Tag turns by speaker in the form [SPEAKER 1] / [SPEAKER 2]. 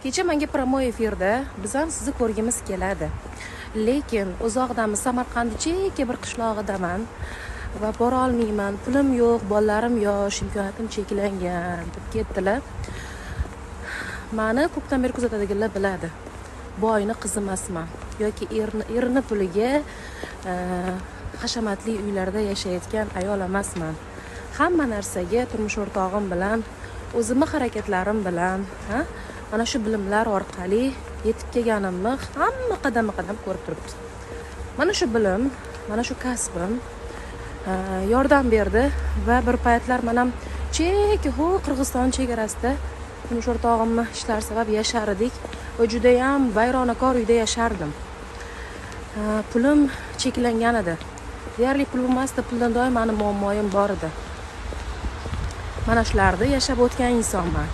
[SPEAKER 1] Kecha menga promo efirda biz ham sizni ko'rgimiz keladi. Lekin uzoqdamiz, Samarqand chekka bir qishlog'idaman va bora olmayman. Pulim yo'q, bolalarim yosh, imkoniyatim cheklangan deb ketdilar. Meni ko'pdan beri kuzatadiganlar biladi. Boyni qizi emasman yoki erini puliga hashamatli uylarda yashayotgan ayol emasman. Hamma narsaga turmush o'rtog'im bilan, o'zimning harakatlarim bilan, mana shu bilimlar orqali yetib kelganimni hamma qadam-qadam ko'rib turibdi. Mana shu bilim, mana shu kasbim yordam berdi va bir paytlar men ham Qirg'iziston chegarasida turmush o'rtog'imni ishlari sabab yashar edik va juda ham vayronakor uyda yashardim. Pulim cheklangan edi. Deyarli pul bo'lmasdi, puldan doim meni muammoyim bor edi. Mana shularda yashab o'tgan insonman.